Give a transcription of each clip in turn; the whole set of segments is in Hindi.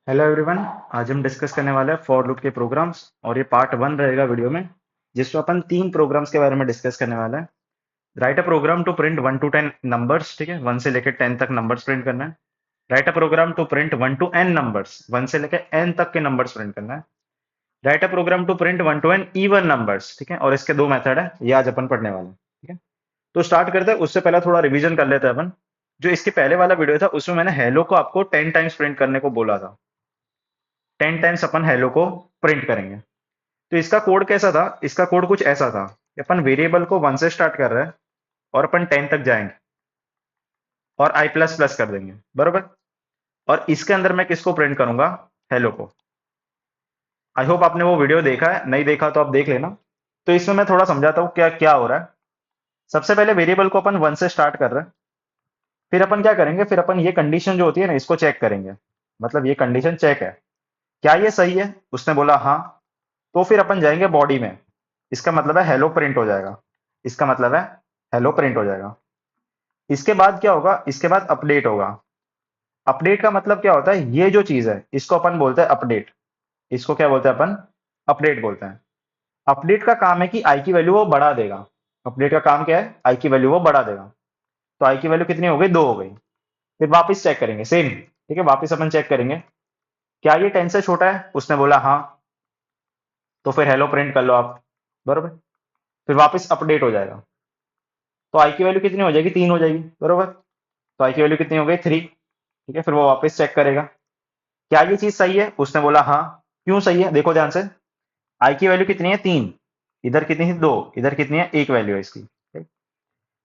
Hello everyone. आज हम डिस्कस करने वाले हैं फॉर लूप के प्रोग्राम्स और ये पार्ट वन रहेगा वीडियो में, जिसमें अपन तीन प्रोग्राम्स के बारे में डिस्कस करने वाले हैं। Write a program to print 1 to 10 numbers. ठीक है, 1 से लेकर 10 तक नंबर्स प्रिंट करना है। Write a program to print 1 to n numbers, 1 से लेकर n तक के नंबर्स प्रिंट करना है। Write a program to print 1 to n even numbers. ठीक है, और इसके दो मेथड है, ये आज अपन पढ़ने वाले हैं। ठीक है, तो स्टार्ट करते हैं। उससे पहले थोड़ा रिवीजन कर लेते हैं अपन। जो इसके पहले वाला वीडियो था उसमें मैंने हेलो को आपको 10 टाइम्स प्रिंट करने को बोला था। 10 टाइम्स अपन हेलो को प्रिंट करेंगे। तो इसका कोड कैसा था? इसका कोड कुछ ऐसा था कि अपन वेरिएबल को 1 से स्टार्ट कर रहे हैं और अपन 10 तक जाएंगे और आई प्लस प्लस कर देंगे, बरोबर। और इसके अंदर मैं किसको प्रिंट करूंगा? हेलो को। आई होप आपने वो वीडियो देखा है, नहीं देखा तो आप देख लेना। तो इसमें मैं थोड़ा समझाता हूँ क्या क्या हो रहा है। सबसे पहले वेरिएबल को अपन 1 से स्टार्ट कर रहे हैं। फिर अपन क्या करेंगे? फिर अपन ये कंडीशन जो होती है ना, इसको चेक करेंगे। मतलब ये कंडीशन चेक है, क्या ये सही है? उसने बोला हाँ। तो फिर अपन जाएंगे बॉडी में। इसका मतलब है हेलो प्रिंट हो जाएगा। इसका मतलब है हेलो प्रिंट हो जाएगा। इसके बाद क्या होगा? इसके बाद अपडेट होगा। अपडेट का मतलब क्या होता है? ये जो चीज है इसको अपन बोलते हैं अपडेट। इसको क्या बोलते हैं अपन? अपडेट बोलते हैं। अपडेट का काम है कि आई की वैल्यू वो बढ़ा देगा। अपडेट का काम क्या है? आई की वैल्यू वो बढ़ा देगा। तो आई की वैल्यू कितनी हो गई? 2 हो गई। फिर वापस चेक करेंगे सेम। ठीक है, वापस अपन चेक करेंगे, क्या ये 10 से छोटा है? उसने बोला हाँ। तो फिर हेलो प्रिंट कर लो आप, बरोबर। फिर वापस अपडेट हो जाएगा। तो आई की वैल्यू कितनी हो जाएगी? 3 हो जाएगी, बरोबर। तो आई की वैल्यू कितनी हो गई? 3। ठीक है, फिर वो वापस चेक करेगा, क्या ये चीज सही है? उसने बोला हाँ। क्यों सही है? देखो ध्यान से। आई की वैल्यू कितनी है? 3। इधर कितनी है? 2। इधर कितनी है? एक वैल्यू है इसकी, ठीक?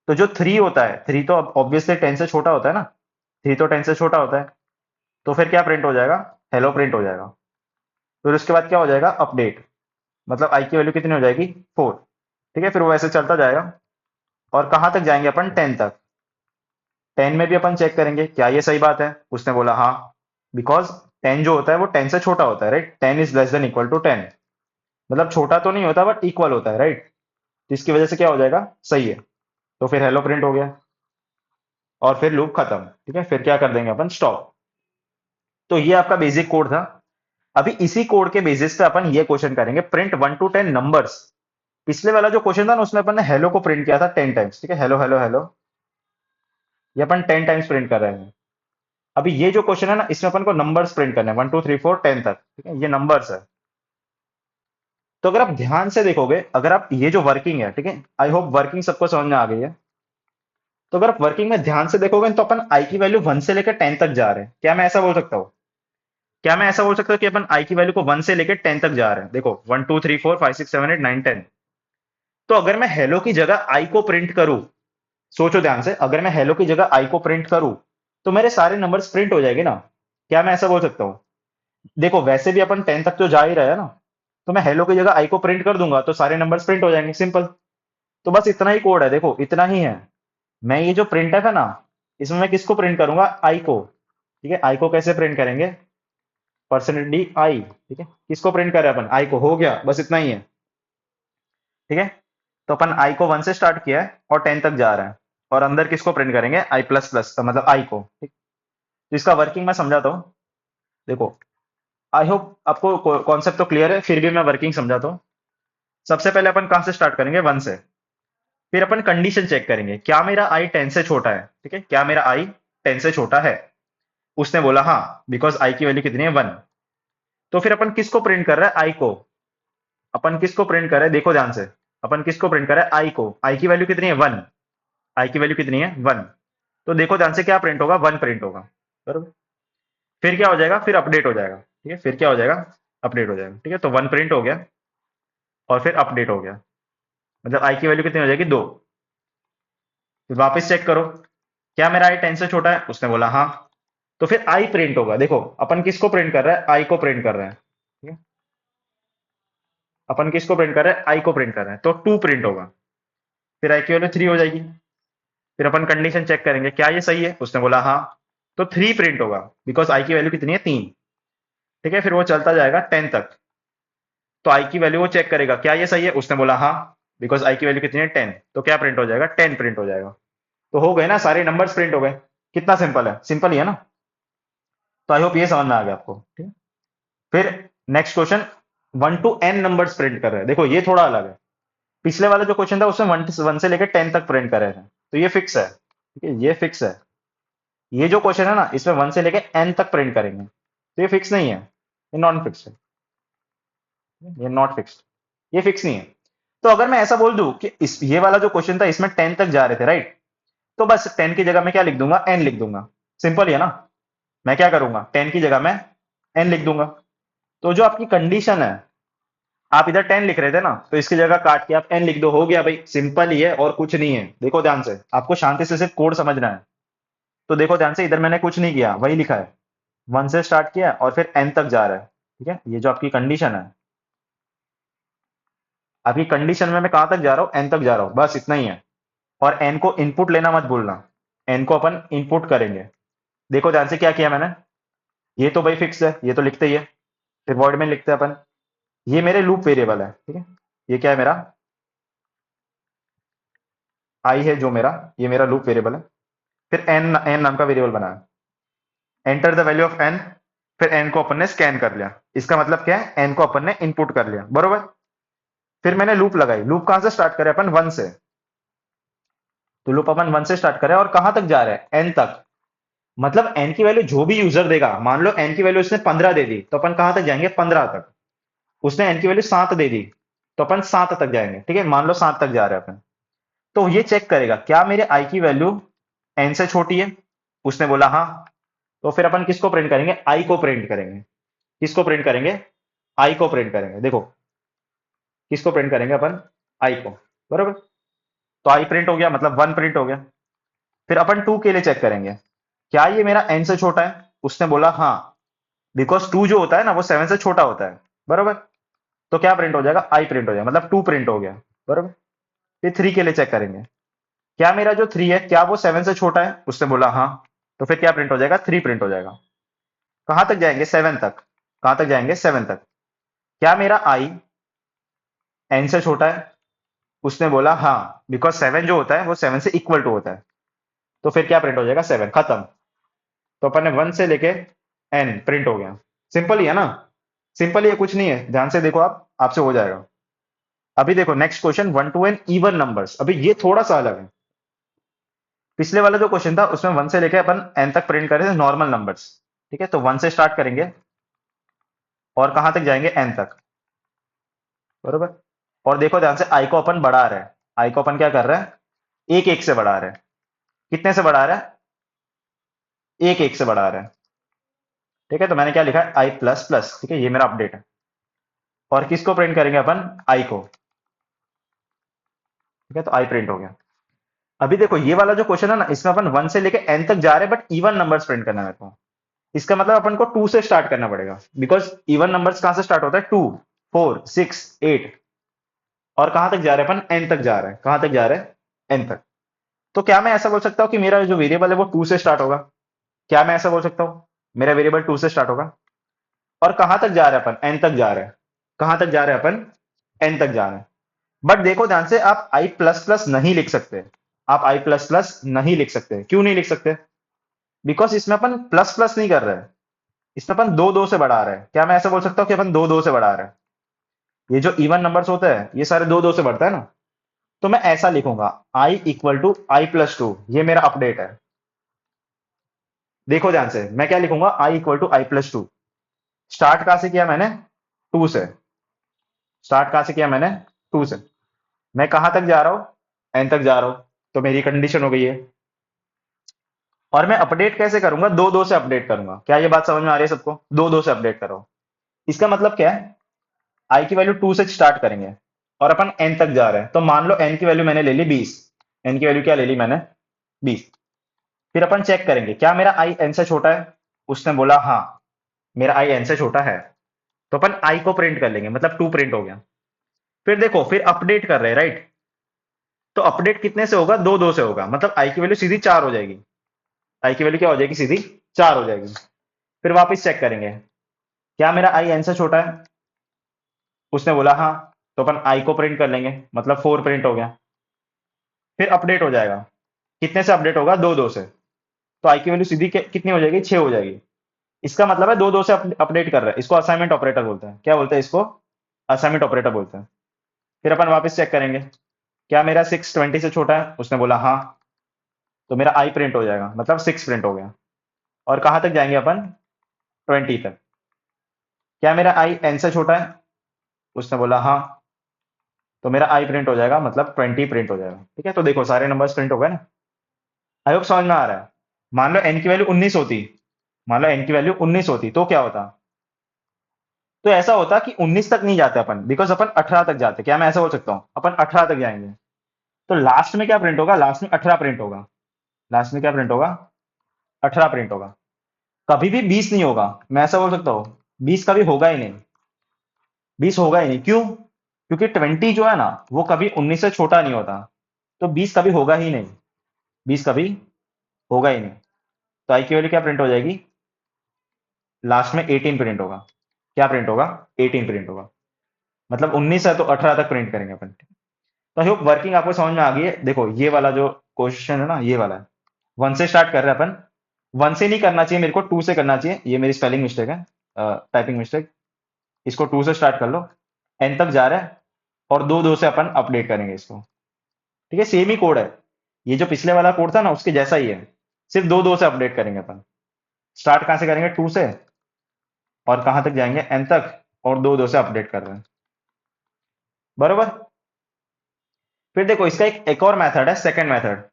तो जो 3 होता है, 3 तो ऑब्वियसली 10 से छोटा होता है ना। 3 तो 10 से छोटा होता है। तो फिर क्या प्रिंट हो जाएगा? हेलो प्रिंट हो जाएगा। फिर उसके बाद क्या हो जाएगा? अपडेट। मतलब आई की वैल्यू कितनी हो जाएगी? 4। ठीक है, फिर वो ऐसे चलता जाएगा और कहां तक जाएंगे अपन? 10 तक। 10 में भी अपन चेक करेंगे, क्या ये सही बात है? उसने बोला हाँ। बिकॉज 10 जो होता है वो 10 से छोटा होता है, right. 10 is less than equal to 10। मतलब छोटा तो नहीं होता बट इक्वल होता है, राइट। तो इसकी वजह से क्या हो जाएगा? सही है। तो फिर हेलो प्रिंट हो गया और फिर लूप खत्म। ठीक है, फिर क्या कर देंगे अपन? स्टॉप। तो ये आपका बेसिक कोड था। अभी इसी कोड के बेसिस पे अपन ये क्वेश्चन करेंगे, प्रिंट 1 to 10 नंबर्स। पिछले वाला जो क्वेश्चन था ना, उसमें अपन ने हेलो को प्रिंट किया था 10 टाइम्स। ठीक है, हेलो हेलो हेलो। ये अपन 10 टाइम्स प्रिंट कर रहे हैं। अभी ये जो क्वेश्चन है ना, इसमें अपन को नंबर्स प्रिंट करने हैं, 1 2 3 4 10 तक। ठीक है, ये नंबर्स है। तो अगर आप ध्यान से देखोगे, अगर आप ये जो वर्किंग है, ठीक है, आई होप वर्किंग सबको समझ में आ गई है। तो अगर आप वर्किंग में ध्यान से देखोगे तो अपन आई की वैल्यू 1 से लेकर 10 तक जा रहे हैं। क्या मैं ऐसा बोल सकता हूँ? क्या मैं ऐसा बोल सकता हूँ कि अपन आई की वैल्यू को 1 से लेकर 10 तक जा रहे हैं? देखो 1 2 3 4 5 6 7 8 9 10। तो अगर मैं हेलो की जगह आई को प्रिंट करूं, सोचो ध्यान से, अगर मैं हेलो की जगह आई को प्रिंट करूं, तो मेरे सारे नंबर्स प्रिंट हो जाएंगे ना। क्या मैं ऐसा बोल सकता हूँ? देखो वैसे भी अपन 10 तक तो जा ही रहे हैं ना। तो मैं हेलो की जगह आई को प्रिंट कर दूंगा तो सारे नंबर्स प्रिंट हो जाएंगे, सिंपल। तो बस इतना ही कोड है, देखो इतना ही है। मैं ये जो प्रिंट है ना, इसमें मैं किसको प्रिंट करूंगा? आई को। ठीक है, आई को कैसे प्रिंट करेंगे? Percentage D I. ठीक है, किसको प्रिंट करें अपन? आई को। हो गया, बस इतना ही है। ठीक है, तो अपन आई को 1 से स्टार्ट किया है और 10 तक जा रहे हैं। और अंदर किसको प्रिंट करेंगे? आई प्लस प्लस, मतलब आई को। ठीक, तो इसका वर्किंग मैं समझाता हूँ। देखो, आई होप आपको कॉन्सेप्ट तो क्लियर है, फिर भी मैं वर्किंग समझाता हूँ। सबसे पहले अपन कहां से स्टार्ट करेंगे? 1 से। फिर अपन कंडीशन चेक करेंगे, क्या मेरा आई 10 से छोटा है? ठीक है, क्या मेरा आई 10 से छोटा है? उसने बोला हाँ, बिकॉज आई की वैल्यू कितनी है? 1। तो फिर अपन किसको प्रिंट कर रहे हैं? आई को। अपन किसको प्रिंट कर रहे हैं? देखो ध्यान से। अपन किसको प्रिंट कर रहे हैं? आई को। आई की वैल्यू कितनी है? 1। आई की वैल्यू कितनी है? 1। तो देखो ध्यान से, क्या प्रिंट होगा? 1 प्रिंट होगा, बरोबर। फिर क्या हो जाएगा? फिर अपडेट हो जाएगा। ठीक है, फिर क्या हो जाएगा? अपडेट हो जाएगा। ठीक है, तो 1 प्रिंट हो गया और फिर अपडेट हो गया। मतलब आई की वैल्यू कितनी हो जाएगी? 2। फिर वापस चेक करो, क्या मेरा आई 10 से छोटा है? उसने बोला हाँ। तो फिर आई प्रिंट होगा। देखो अपन किसको प्रिंट कर रहे हैं? आई को प्रिंट कर रहे हैं। ठीक है, अपन किसको प्रिंट कर रहे हैं? आई को प्रिंट कर रहे हैं, तो 2 प्रिंट होगा। फिर आई की वैल्यू 3 हो जाएगी। फिर अपन कंडीशन चेक करेंगे, क्या ये सही है? उसने बोला हाँ। तो 3 प्रिंट होगा, बिकॉज आई की वैल्यू कितनी है? 3। ठीक है, फिर वो चलता जाएगा 10 तक। तो आई की वैल्यू वो चेक करेगा, क्या ये सही है? उसने बोला हाँ, बिकॉज आई की वैल्यू कितनी है? 10। तो क्या प्रिंट हो जाएगा? 10 प्रिंट हो जाएगा। तो हो गए ना, सारे नंबर्स प्रिंट हो गए। कितना सिंपल है, सिंपल ही है ना। तो आई होप ये समझ में आ गया आपको, ठीक है। फिर next question, 1 to n numbers print कर रहे हैं। देखो ये थोड़ा अलग है। पिछले वाला जो क्वेश्चन था उसमें वन से लेकर 10 तक प्रिंट कर रहे थे, तो ये फिक्स है, ठीक है, ये फिक्स है। ये जो क्वेश्चन है ना, इसमें 1 से लेकर n तक प्रिंट करेंगे, तो ये फिक्स नहीं है, ये नॉन फिक्स है, ये नॉट फिक्स्ड, ये फिक्स नहीं है। तो अगर मैं ऐसा बोल दूं कि इस ये वाला जो क्वेश्चन था इसमें 10 तक जा रहे थे, राइट, तो बस 10 की जगह मैं क्या लिख दूंगा, n लिख दूंगा। सिंपल ही है ना। मैं क्या करूंगा, 10 की जगह मैं n लिख दूंगा। तो जो आपकी कंडीशन है, आप इधर 10 लिख रहे थे ना, तो इसकी जगह काट के आप n लिख दो, हो गया भाई, सिंपल ही है और कुछ नहीं है। देखो ध्यान से, आपको शांति से सिर्फ कोड समझना है। तो देखो ध्यान से, इधर मैंने कुछ नहीं किया, वही लिखा है, 1 से स्टार्ट किया और फिर n तक जा रहा है, ठीक है। ये जो आपकी कंडीशन है, आपकी कंडीशन में मैं कहां तक जा रहा हूं, n तक जा रहा हूं, बस इतना ही है। और n को इनपुट लेना मत भूलना, n को अपन इनपुट करेंगे। देखो ध्यान से क्या किया मैंने, ये तो भाई फिक्स है, ये तो लिखते ही है, फिर वर्ड में लिखते हैं अपन। ये मेरे लूप वेरिएबल है, ठीक है। ये क्या है मेरा, आई है जो मेरा, ये मेरा लूप वेरिएबल है। फिर एन नाम का वेरिएबल बना है, enter the value of N. फिर एन को अपन ने स्कैन कर लिया, इसका मतलब क्या है, एन को अपन ने इनपुट कर लिया, बरोबर। फिर मैंने लूप लगाई, लूप कहां से स्टार्ट करे अपन, 1 से। तो लूप अपन 1 से स्टार्ट करे और कहां तक जा रहे हैं, एन तक। मतलब एन की वैल्यू जो भी यूजर देगा, मान लो एन की वैल्यू उसने 15 दे दी, तो अपन कहां तक जाएंगे, 15 तक। उसने एन की वैल्यू 7 दे दी, तो अपन 7 तक जाएंगे, ठीक है, मान लो 7 तक जा रहे हैं अपन। तो ये चेक करेगा क्या मेरे आई की वैल्यू एन से छोटी है, उसने बोला हाँ। तो फिर अपन किसको प्रिंट करेंगे, आई को प्रिंट करेंगे। किसको प्रिंट करेंगे, आई को प्रिंट करेंगे। देखो किसको प्रिंट करेंगे अपन, आई को, बरोबर। तो आई प्रिंट हो गया, मतलब 1 प्रिंट हो गया। फिर अपन 2 के लिए चेक करेंगे, क्या ये मेरा एन से छोटा है, उसने बोला हाँ, बिकॉज 2 जो होता है ना वो 7 से छोटा होता है, बरोबर। तो क्या प्रिंट हो जाएगा, आई प्रिंट हो जाएगा, मतलब 2 प्रिंट हो गया, बरोबर। फिर 3 के लिए चेक करेंगे, क्या मेरा जो 3 है क्या वो 7 से छोटा है, उसने बोला हाँ। तो फिर क्या प्रिंट हो जाएगा, 3 प्रिंट हो जाएगा। कहां तक जाएंगे, 7 तक। कहां तक जाएंगे, 7 तक। क्या मेरा आई एन से छोटा है, उसने बोला हाँ, बिकॉज 7 जो होता है वो 7 से इक्वल टू होता है। तो फिर क्या प्रिंट हो जाएगा, 7, खत्म। तो अपन ने 1 से लेके एन प्रिंट हो गया। सिंपल ही है ना, सिंपल ही है, कुछ नहीं है, ध्यान से देखो आप, आपसे हो जाएगा। अभी देखो next question, 1 to n even numbers. अभी ये थोड़ा सा अलग है। पिछले वाला जो क्वेश्चन था उसमें 1 से लेके अपन n तक प्रिंट करे थे नॉर्मल नंबर्स, ठीक है। तो 1 से स्टार्ट करेंगे और कहां तक जाएंगे, n तक, बरोबर। और देखो ध्यान से, आई को अपन बढ़ा रहे हैं, आई को अपन क्या कर रहे हैं, एक एक से बढ़ा रहे हैं। कितने से बढ़ा रहे हैं, एक एक से बढ़ा रहे हैं, ठीक है। तो मैंने क्या लिखा है, आई प्लस प्लस, ठीक है, ये मेरा अपडेट है। और किसको प्रिंट करेंगे अपन, आई को, ठीक है। तो आई प्रिंट हो गया। अभी देखो ये वाला जो क्वेश्चन है ना, इसमें अपन 1 से लेके n तक जा रहे हैं, बट इवन नंबर्स प्रिंट करना है मेरे को। इसका मतलब अपन को 2 से स्टार्ट करना पड़ेगा, बिकॉज इवन नंबर्स कहां से स्टार्ट होता है, 2, 4, 6, 8। और कहां तक जा रहे हैं अपन, n तक जा रहे हैं, कहां तक जा रहे हैं, n तक। तो क्या मैं ऐसा बोल सकता हूं कि मेरा जो वेरिएबल है वो 2 से स्टार्ट होगा, क्या मैं ऐसा बोल सकता हूं, मेरा वेरिएबल 2 से स्टार्ट होगा। और कहां तक जा रहे हैं अपन, n तक जा रहे हैं। कहां तक जा रहे हैं अपन, n तक जा रहे हैं। बट देखो ध्यान से, आप आई प्लस प्लस नहीं लिख सकते। आप आई प्लस प्लस नहीं लिख सकते, क्यों नहीं लिख सकते, बिकॉज इसमें अपन प्लस प्लस नहीं कर रहे हैं, इसमें अपन दो दो से बढ़ा रहे हैं। क्या मैं ऐसा बोल सकता हूँ कि अपन दो दो से बढ़ा रहे हैं, ये जो इवन नंबर्स होते हैं ये सारे दो दो से बढ़ता है ना। तो मैं ऐसा लिखूंगा, I equal to I plus two, ये मेरा अपडेट है। देखो ध्यान से, मैं क्या लिखूंगा, I equal to I plus two. Start कहां से किया मैंने, 2 से। स्टार्ट कहां से किया मैंने, 2 से। मैं कहां तक जा रहा हूं, एन तक जा रहा हूं। तो मेरी कंडीशन हो गई है। और मैं अपडेट कैसे करूंगा, दो दो से अपडेट करूंगा। क्या ये बात समझ में आ रही है सबको, दो दो से अपडेट करो। इसका मतलब क्या है, आई की वैल्यू 2 से स्टार्ट करेंगे और अपन एन तक जा रहे हैं। तो मान लो एन की वैल्यू मैंने ले ली 20, एन की वैल्यू क्या ले ली मैंने, 20। फिर अपन चेक करेंगे क्या मेरा आई एन से छोटा है, उसने बोला हाँ, मेरा आई एन से छोटा है। तो अपन आई को प्रिंट कर लेंगे, मतलब 2 प्रिंट हो गया। फिर देखो, फिर अपडेट कर रहे हैं, राइट। तो अपडेट कितने से होगा, दो दो से होगा, मतलब आई की वैल्यू सीधी 4 हो जाएगी। आई की वैल्यू क्या हो जाएगी, सीधी 4 हो जाएगी। फिर वापस चेक करेंगे, क्या मेरा आई एन से छोटा है, उसने बोला हाँ। तो अपन आई को प्रिंट कर लेंगे, मतलब 4 प्रिंट हो गया। फिर अपडेट हो जाएगा, कितने से अपडेट होगा, दो दो से। तो आई की वैल्यू सीधी कितनी हो जाएगी, 6 हो जाएगी। इसका मतलब है दो दो से अपडेट कर रहे हैं, इसको असाइनमेंट ऑपरेटर बोलते हैं। क्या बोलते हैं इसको? असाइनमेंट ऑपरेटर बोलते हैं। फिर अपन वापस चेक करेंगे, क्या मेरा 6 20 से छोटा है? उसने बोला हाँ, तो मेरा आई प्रिंट हो जाएगा, मतलब 6 प्रिंट हो गया। और कहाँ तक जाएंगे अपन? 20 तक। क्या मेरा आई एन से छोटा है? उसने बोला हाँ, तो मेरा आई प्रिंट हो जाएगा, मतलब 20 प्रिंट हो जाएगा। ठीक है, तो देखो सारे नंबर्स प्रिंट हो गए ना। आई होप समझ में आ रहा है। मान लो एन की वैल्यू 19 होती, मान लो एन की वैल्यू 19 होती तो क्या होता? तो ऐसा होता कि 19 तक नहीं जाते अपन, बिकॉज अपन 18 तक जाते। क्या मैं ऐसा बोल सकता हूँ अपन 18 तक जाएंगे? तो लास्ट में क्या प्रिंट होगा? लास्ट में 18 प्रिंट होगा। लास्ट में क्या प्रिंट होगा? 18 प्रिंट होगा। कभी भी 20 नहीं होगा। मैं ऐसा बोल सकता हूँ 20 कभी होगा ही नहीं। 20 होगा ही नहीं, क्यों? क्योंकि 20 जो है ना वो कभी 19 से छोटा नहीं होता। तो 20 कभी होगा ही नहीं। 20 कभी होगा ही नहीं। तो आई की वैल्यू क्या प्रिंट हो जाएगी? लास्ट में 18 प्रिंट होगा। क्या प्रिंट होगा? 18 प्रिंट होगा। मतलब 19 है तो 18 तक प्रिंट करेंगे अपन। तो आई होप वर्किंग आपको समझ में आ गई है। देखो ये वाला जो क्वेश्चन है ना, ये वाला है, 1 से स्टार्ट कर रहे हैं अपन। 1 से नहीं करना चाहिए मेरे को, 2 से करना चाहिए। ये मेरी स्पेलिंग मिस्टेक है, टाइपिंग मिस्टेक। इसको 2 से स्टार्ट कर लो, एन तक जा रहा है, और दो दो से अपन अपडेट करेंगे इसको। ठीक है, सेम ही कोड है। ये जो पिछले वाला कोड था ना उसके जैसा ही है, सिर्फ दो दो से अपडेट करेंगे अपन। स्टार्ट कहाँ से करेंगे? 2 से, और कहाँ तक जाएंगे? एन तक, और दो दो से अपडेट कर रहे हैं। बरोबर। फिर देखो इसका एक और मेथड है, सेकंड मेथड।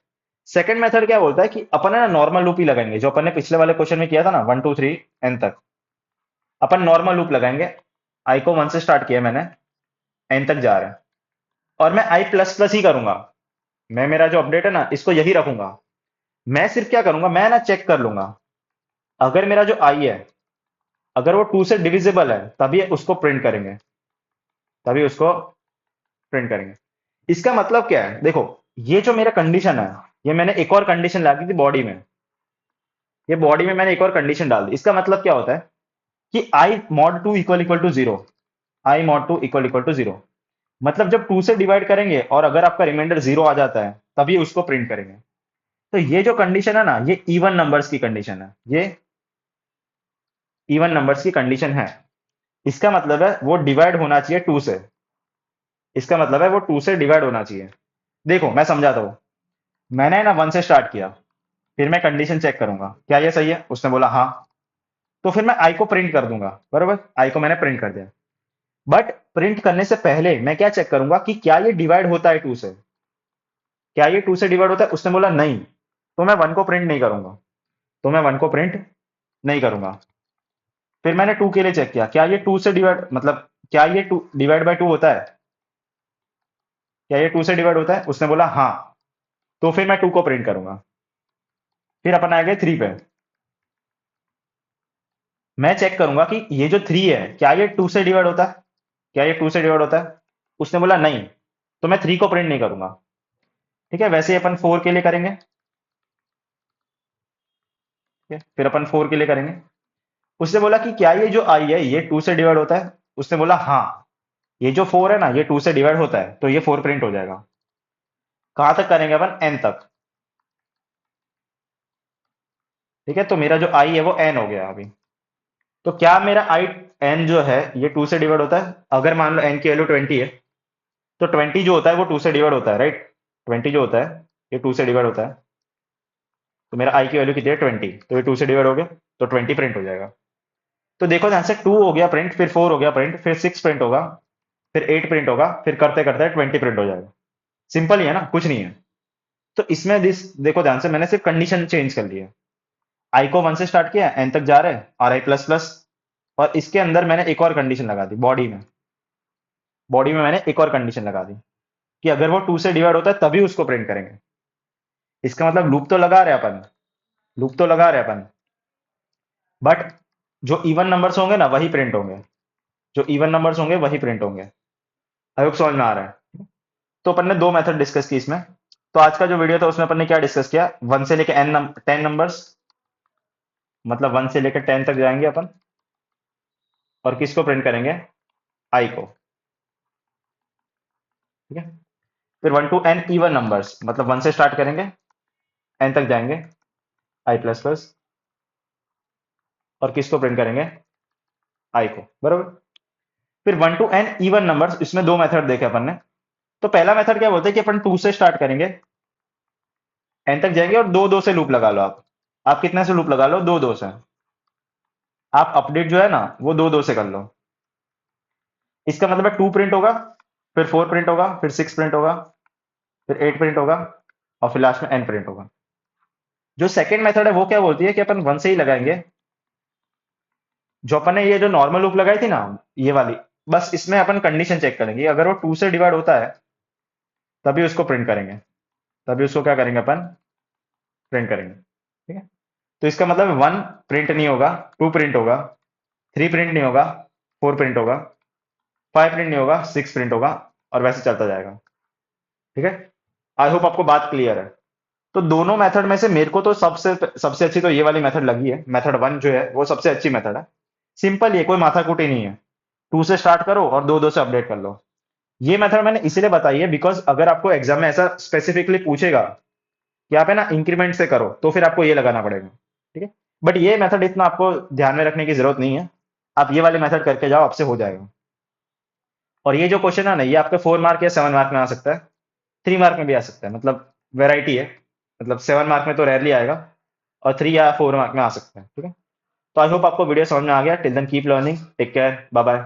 सेकंड मेथड क्या बोलता है कि अपन है ना नॉर्मल लूप ही लगाएंगे, जो अपन ने पिछले वाले क्वेश्चन में किया था ना, 1 2 3 एन तक। अपन नॉर्मल लूप लगाएंगे। आई को 1 से स्टार्ट किया मैंने, एन तक जा रहे हैं, और मैं आई प्लस प्लस ही करूंगा। मैं मेरा जो अपडेट है ना इसको यही रखूंगा। मैं सिर्फ क्या करूंगा, मैं ना चेक कर लूंगा, अगर मेरा जो आई है अगर वो 2 से डिविजिबल है तभी उसको प्रिंट करेंगे, तभी उसको प्रिंट करेंगे। इसका मतलब क्या है? देखो ये जो मेरा कंडीशन है, ये मैंने एक और कंडीशन ला दी थी बॉडी में। ये बॉडी में मैंने एक और कंडीशन डाल दी। इसका मतलब क्या होता है कि I mod 2 equal equal to zero. I mod 2 equal equal to zero, मतलब जब 2 से डिवाइड करेंगे और अगर आपका रिमाइंडर जीरो आ जाता है तभी उसको प्रिंट करेंगे। तो ये जो कंडीशन है ना, ये इवन नंबर्स की कंडीशन है। ये इवन नंबर्स की कंडीशन है। इसका मतलब है वो डिवाइड होना चाहिए 2 से। इसका मतलब है वो 2 से डिवाइड होना चाहिए। देखो मैं समझाता हूँ। मैंने ना 1 से स्टार्ट किया, फिर मैं कंडीशन चेक करूंगा क्या ये सही है। उसने बोला हाँ, तो फिर मैं आई को प्रिंट कर दूंगा। बरोबर, आई को मैंने प्रिंट कर दिया। बट प्रिंट करने से पहले मैं क्या चेक करूंगा कि क्या ये डिवाइड होता है 2 से। क्या ये 2 से डिवाइड होता है? उसने बोला नहीं, तो मैं 1 को प्रिंट नहीं करूंगा। तो मैं 1 को प्रिंट नहीं करूंगा। फिर मैंने 2 के लिए चेक किया, क्या ये 2 से डिवाइड, मतलब क्या ये 2 डिवाइड बाय 2 होता है? क्या ये 2 से डिवाइड होता है? उसने बोला हाँ, तो फिर मैं 2 को प्रिंट करूंगा। फिर अपन आ गए 3 पे। मैं चेक करूंगा कि ये जो 3 है क्या ये 2 से डिवाइड होता है? क्या ये 2 से डिवाइड होता है? उसने बोला नहीं, तो मैं 3 को प्रिंट नहीं करूंगा। ठीक है, वैसे ही अपन 4 के लिए करेंगे। ठीक है, फिर अपन 4 के लिए करेंगे। उसने बोला कि क्या ये जो आई है ये 2 से डिवाइड होता है? उसने बोला हाँ, ये जो 4 है ना ये 2 से डिवाइड होता है, तो ये 4 प्रिंट हो जाएगा। कहां तक करेंगे अपन? एन तक। ठीक है, तो मेरा जो आई है वो एन हो गया अभी। तो क्या मेरा आई एन जो है ये 2 से डिवाइड होता है? अगर मान लो एन की वैल्यू 20 है, तो 20 जो होता है वो 2 से डिवाइड होता है, राइट? 20 जो होता है ये 2 से डिवाइड होता है। तो मेरा आई की वैल्यू कितनी है? 20, तो ये 2 से डिवाइड हो गया, तो 20 प्रिंट हो जाएगा। तो देखो ध्यान से, 2 हो गया प्रिंट, फिर 4 हो गया प्रिंट, फिर 6 प्रिंट होगा, फिर 8 प्रिंट होगा, फिर करते करते 20 प्रिंट हो जाएगा। सिंपल ही है ना, कुछ नहीं है। तो इसमें दिस देखो ध्यान से, मैंने सिर्फ कंडीशन चेंज कर ली है। आई को 1 से स्टार्ट किया, एन तक जा रहे हैं, आर आई प्लस प्लस, और इसके अंदर मैंने एक और कंडीशन लगा दी बॉडी में। बॉडी में मैंने एक और कंडीशन लगा दी कि अगर वो 2 से डिवाइड होता है तभी उसको प्रिंट करेंगे। इसका मतलब लूप तो लगा रहे हैं अपन, लूप तो लगा रहे हैं अपन, बट जो इवन नंबर्स होंगे ना वही प्रिंट होंगे। जो इवन नंबर्स होंगे वही प्रिंट होंगे। आई होप समझ में आ रहा है। तो अपन ने दो मेथड डिस्कस की इसमें। तो आज का जो वीडियो था उसमें अपन ने क्या डिस्कस किया? 1 से लेके एन 10 नंबर्स, मतलब 1 से लेकर 10 तक जाएंगे अपन, और किसको प्रिंट करेंगे? आई को। ठीक है, फिर 1 टू एन इवन नंबर्स, मतलब 1 से स्टार्ट करेंगे, एन तक जाएंगे, आई प्लस प्लस, और किसको प्रिंट करेंगे, आई को, बराबर। फिर 1 टू n इवन नंबर्स, इसमें दो मेथड देखे अपन ने। तो पहला मेथड क्या बोलते हैं कि अपन 2 से स्टार्ट करेंगे, n तक जाएंगे और दो दो से लूप लगा लो आप कितने से लूप लगा लो, दो दो से। आप अपडेट जो है ना वो दो दो से कर लो। इसका मतलब है 2 प्रिंट होगा, फिर 4 प्रिंट होगा, फिर 6 प्रिंट होगा, फिर 8 प्रिंट होगा, और फिर लास्ट में n प्रिंट होगा। जो सेकंड मेथड है वो क्या बोलती है कि अपन 1 से ही लगाएंगे। जो अपन ने ये जो नॉर्मल लूप लगाई थी ना, ये वाली, बस इसमें अपन कंडीशन चेक करेंगे, अगर वो 2 से डिवाइड होता है तभी उसको प्रिंट करेंगे, तभी उसको क्या करेंगे अपन, प्रिंट करेंगे, ठीक है। तो इसका मतलब 1 प्रिंट नहीं होगा, 2 प्रिंट होगा, 3 प्रिंट नहीं होगा, 4 प्रिंट होगा, 5 प्रिंट नहीं होगा, 6 प्रिंट होगा, और वैसे चलता जाएगा, ठीक है। आई होप आपको बात क्लियर है। तो दोनों मेथड में से मेरे को तो सबसे सबसे अच्छी तो ये वाली मेथड लगी है, मेथड 1 जो है वो सबसे अच्छी मेथड है। सिंपल, ये कोई माथाकूटी नहीं है, 2 से स्टार्ट करो और दो दो से अपडेट कर लो। ये मेथड मैंने इसलिए बताई है बिकॉज अगर आपको एग्जाम में ऐसा स्पेसिफिकली पूछेगा कि आप है ना इंक्रीमेंट से करो, तो फिर आपको ये लगाना पड़ेगा, ठीक है। बट ये मेथड इतना आपको ध्यान में रखने की जरूरत नहीं है, आप ये वाली मेथड करके जाओ, आपसे हो जाएगा। और ये जो क्वेश्चन है ना, ये आपके 4 मार्क या 7 मार्क में आ सकता है, 3 मार्क में भी आ सकता है, मतलब वेराइटी है। मतलब 7 मार्क में तो रेयरली आएगा, और 3 या 4 मार्क में आ सकता है, ठीक है। तो आई होप आपको वीडियो समझ में आ गया। Till then keep learning, take care, bye bye.